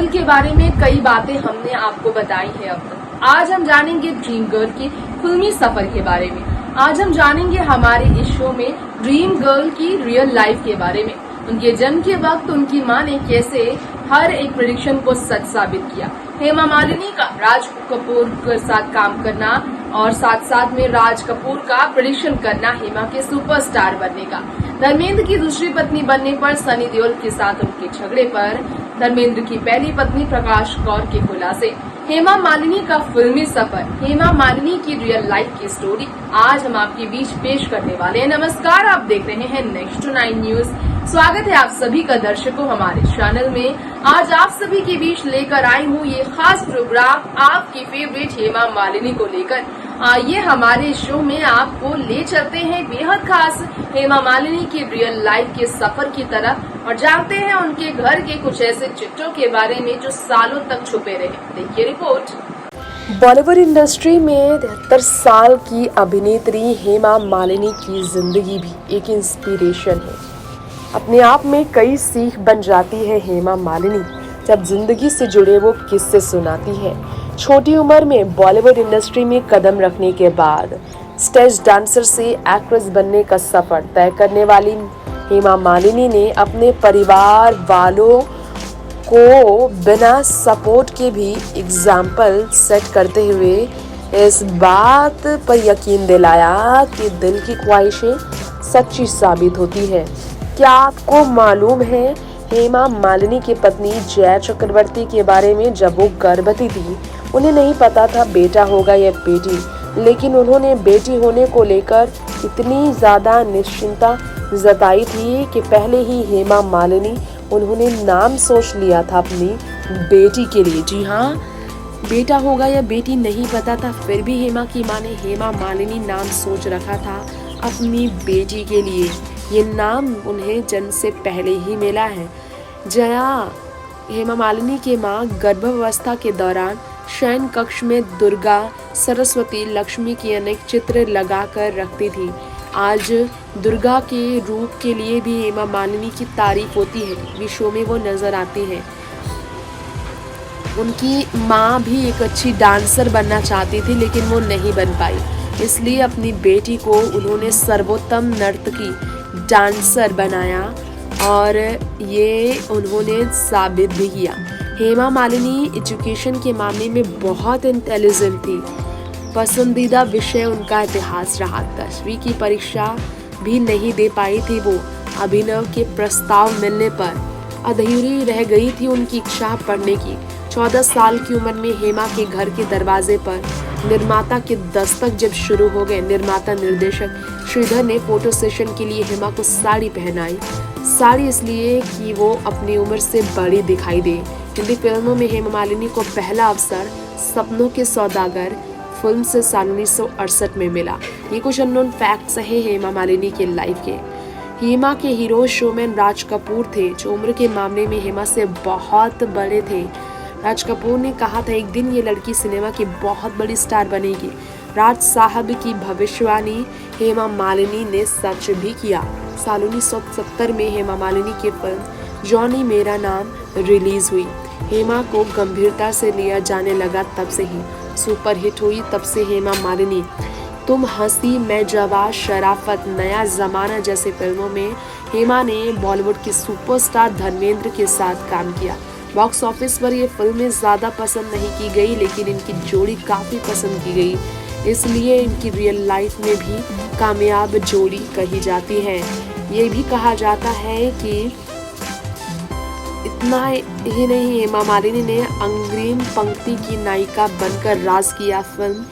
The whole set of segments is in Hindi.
गर्ल के बारे में कई बातें हमने आपको बताई है अब तक। आज हम जानेंगे ड्रीम गर्ल के फिल्मी सफर के बारे में। आज हम जानेंगे हमारे इस शो में ड्रीम गर्ल की रियल लाइफ के बारे में। उनके जन्म के वक्त उनकी मां ने कैसे हर एक प्रेडिक्शन को सच साबित किया। हेमा मालिनी का राज कपूर के साथ काम करना और साथ साथ में राज कपूर का प्रेडिक्शन करना हेमा के सुपरस्टार बनने का। धर्मेंद्र की दूसरी पत्नी बनने पर सनी देओल के साथ उनके झगड़े पर धर्मेंद्र की पहली पत्नी प्रकाश कौर के खुलासे। हेमा मालिनी का फिल्मी सफर, हेमा मालिनी की रियल लाइफ की स्टोरी आज हम आपके बीच पेश करने वाले हैं। नमस्कार, आप देख रहे हैं नेक्स्ट टू 9 न्यूज। स्वागत है आप सभी का दर्शकों हमारे चैनल में। आज आप सभी के बीच लेकर आई हूँ ये खास प्रोग्राम आपकी फेवरेट हेमा मालिनी को लेकर। आइए हमारे शो में आपको ले चलते हैं बेहद खास हेमा मालिनी की रियल लाइफ के सफर की तरफ और जानते हैं उनके घर के कुछ ऐसे चित्रों के बारे में जो सालों तक छुपे रहे। देखिए रिपोर्ट। बॉलीवुड इंडस्ट्री में 73 साल की अभिनेत्री हेमा मालिनी की जिंदगी भी एक इंस्पिरेशन है। अपने आप में कई सीख बन जाती है हेमा मालिनी जब जिंदगी से जुड़े वो किस्से सुनाती है। छोटी उम्र में बॉलीवुड इंडस्ट्री में कदम रखने के बाद स्टेज डांसर से एक्ट्रेस बनने का सफर तय करने वाली हेमा मालिनी ने अपने परिवार वालों को बिना सपोर्ट के भी एग्जाम्पल सेट करते हुए इस बात पर यकीन दिलाया कि दिल की ख्वाहिशें सच्ची साबित होती है। क्या आपको मालूम है हेमा मालिनी की पत्नी जया चक्रवर्ती के बारे में? जब वो गर्भवती थी उन्हें नहीं पता था बेटा होगा या बेटी, लेकिन उन्होंने बेटी होने को लेकर इतनी ज्यादा निश्चिंता जताई थी कि पहले ही हेमा मालिनी उन्होंने नाम सोच लिया था अपनी बेटी के लिए। जी हाँ, बेटा होगा या बेटी नहीं पता था, फिर भी हेमा की मां ने हेमा मालिनी नाम सोच रखा था अपनी बेटी के लिए। ये नाम उन्हें जन्म से पहले ही मिला है। जया हेमा मालिनी की मां गर्भावस्था के दौरान शयन कक्ष में दुर्गा, सरस्वती, लक्ष्मी की अनेक चित्र लगाकर रखती थी। आज दुर्गा के रूप के लिए भी हेमा मालिनी की तारीफ होती है। टीवी शो में वो नजर आती है। उनकी माँ भी एक अच्छी डांसर बनना चाहती थी लेकिन वो नहीं बन पाई, इसलिए अपनी बेटी को उन्होंने सर्वोत्तम नर्तकी डांसर बनाया और ये उन्होंने साबित भी किया। हेमा मालिनी एजुकेशन के मामले में बहुत इंटेलिजेंट थी। पसंदीदा विषय उनका इतिहास रहा। 10वीं की परीक्षा भी नहीं दे पाई थी वो। अभिनव के प्रस्ताव मिलने पर अधूरी रह गई थी उनकी इच्छा पढ़ने की। 14 साल की उम्र में हेमा के घर के दरवाजे पर निर्माता के दस्तक जब शुरू हो गए, निर्माता निर्देशक श्रीधर ने फोटो सेशन के लिए हेमा को साड़ी पहनाई। साड़ी इसलिए कि वो अपनी उम्र से बड़ी दिखाई दे। हिंदी फिल्मों में हेमा मालिनी को पहला अवसर सपनों के सौदागर फिल्म से साल 1968 में मिला। ये कुछ अननोन फैक्ट्स हैं हेमा मालिनी के लाइफ के। हेमा के हीरो शोमैन राज कपूर थे जो उम्र के मामले में हेमा से बहुत बड़े थे। राज कपूर ने कहा था एक दिन ये लड़की सिनेमा की बहुत बड़ी स्टार बनेगी। राज साहब की भविष्यवाणी हेमा मालिनी ने सच भी किया। साल 1970 में हेमा मालिनी की फिल्म जॉनी मेरा नाम रिलीज हुई। हेमा को गंभीरता से लिया जाने लगा तब से ही सुपरहिट हुई। तब से हेमा मालिनी तुम हंसी मैं जवा, शराफत, नया जमाना जैसे फिल्मों में हेमा ने बॉलीवुड के सुपरस्टार धर्मेंद्र के साथ काम किया। बॉक्स ऑफिस पर ये फिल्में ज़्यादा पसंद नहीं की गई लेकिन इनकी जोड़ी काफ़ी पसंद की गई, इसलिए इनकी रियल लाइफ में भी कामयाब जोड़ी कही जाती है। ये भी कहा जाता है कि इतना ही नहीं, हेमा मालिनी ने अग्रिम पंक्ति की नायिका बनकर राज किया। फिल्म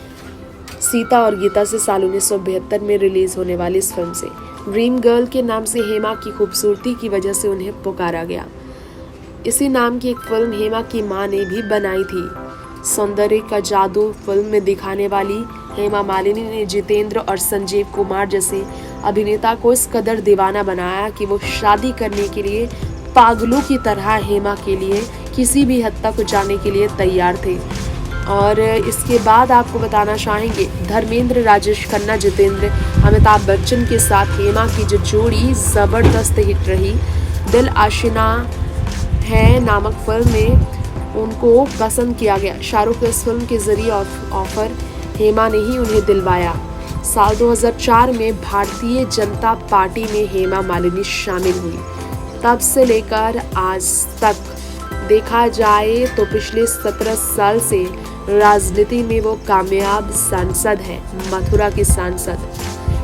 सीता और गीता से साल 1972 में रिलीज होने वाली इस फिल्म से ड्रीम गर्ल के नाम से हेमा की खूबसूरती की वजह से उन्हें पुकारा गया। इसी नाम की एक फिल्म हेमा की मां ने भी बनाई थी। सौंदर्य का जादू फिल्म में दिखाने वाली हेमा मालिनी ने जितेंद्र और संजीव कुमार जैसे अभिनेता को इस कदर दीवाना बनाया कि वो शादी करने के लिए पागलों की तरह हेमा के लिए किसी भी हद तक जाने के लिए तैयार थे। और इसके बाद आपको बताना चाहेंगे धर्मेंद्र, राजेश खन्ना, जितेंद्र, अमिताभ बच्चन के साथ हेमा की जो जोड़ी जबरदस्त हिट रही। दिल आशिना है नामक फिल्म में उनको पसंद किया गया। शाहरुख को इस फिल्म के जरिए ऑफर हेमा ने ही उन्हें दिलवाया। साल 2004 में भारतीय जनता पार्टी में हेमा मालिनी शामिल हुई। तब से लेकर आज तक देखा जाए तो पिछले 17 साल से राजनीति में वो कामयाब सांसद है। मथुरा की सांसद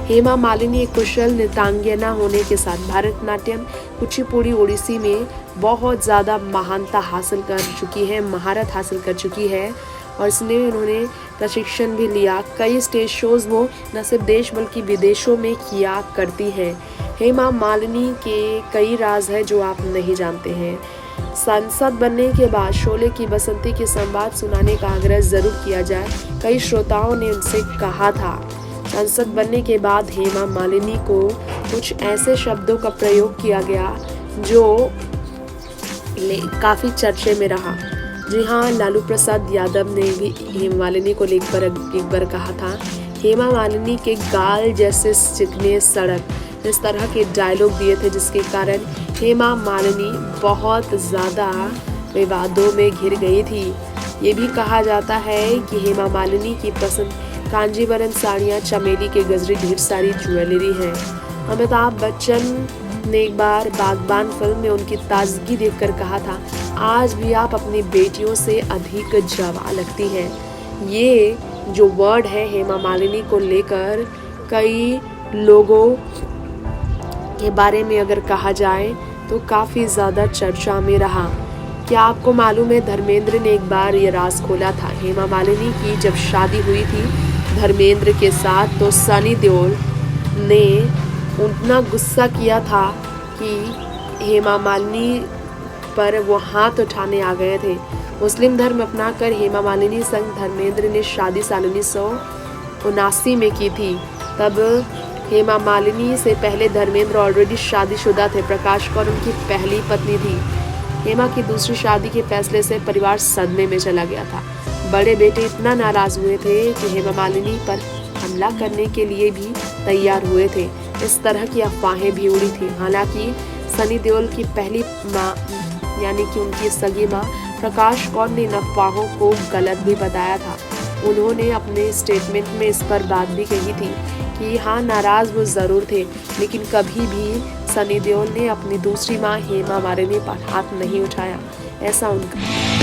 हेमा मालिनी एक कुशल नृत्यांगना होने के साथ भरतनाट्यम, कुचिपुड़ी, ओडिसी में बहुत ज़्यादा महारत हासिल कर चुकी है और इसमें उन्होंने प्रशिक्षण भी लिया। कई स्टेज शोज वो न सिर्फ देश बल्कि विदेशों में किया करती हैं। हेमा मालिनी के कई राज है जो आप नहीं जानते हैं। सांसद बनने के बाद शोले की बसंती के संवाद सुनाने का आग्रह जरूर किया जाए। कई श्रोताओं ने उनसे कहा था। सांसद बनने के बाद हेमा मालिनी को कुछ ऐसे शब्दों का प्रयोग किया गया जो काफी चर्चे में रहा। जी हाँ, लालू प्रसाद यादव ने भी हेमा मालिनी को लेकर एक बार कहा था, हेमा मालिनी के गाल जैसे चिकने सड़क, इस तरह के डायलॉग दिए थे जिसके कारण हेमा मालिनी बहुत ज़्यादा विवादों में घिर गई थी। ये भी कहा जाता है कि हेमा मालिनी की पसंद कांजीवरम साड़ियाँ, चमेली के गजरे, ढेर सारी ज्वेलरी है। अमिताभ बच्चन ने एक बार बागबान फिल्म में उनकी ताजगी देखकर कहा था, आज भी आप अपनी बेटियों से अधिक जवां लगती हैं। ये जो वर्ड है हेमा मालिनी को लेकर कई लोगों के बारे में अगर कहा जाए तो काफ़ी ज़्यादा चर्चा में रहा। क्या आपको मालूम है धर्मेंद्र ने एक बार ये राज खोला था। हेमा मालिनी की जब शादी हुई थी धर्मेंद्र के साथ तो सनी देओल ने उतना गुस्सा किया था कि हेमा मालिनी पर वो हाथ उठाने आ गए थे। मुस्लिम धर्म अपनाकर हेमा मालिनी संग धर्मेंद्र ने शादी साल 1979 में की थी। तब हेमा मालिनी से पहले धर्मेंद्र ऑलरेडी शादीशुदा थे। प्रकाश कौर उनकी पहली पत्नी थी। हेमा की दूसरी शादी के फैसले से परिवार सदमे में चला गया था। बड़े बेटे इतना नाराज हुए थे कि हेमा मालिनी पर हमला करने के लिए भी तैयार हुए थे। इस तरह की अफवाहें भी उड़ी थी। हालांकि सनी देओल की पहली मां यानी कि उनकी सगी मां प्रकाश कौर ने इन अफवाहों को गलत भी बताया था। उन्होंने अपने स्टेटमेंट में इस पर बात भी कही थी कि हाँ, नाराज वो ज़रूर थे, लेकिन कभी भी सनी देओल ने अपनी दूसरी मां हेमा मालिनी पर हाथ नहीं उठाया, ऐसा उनका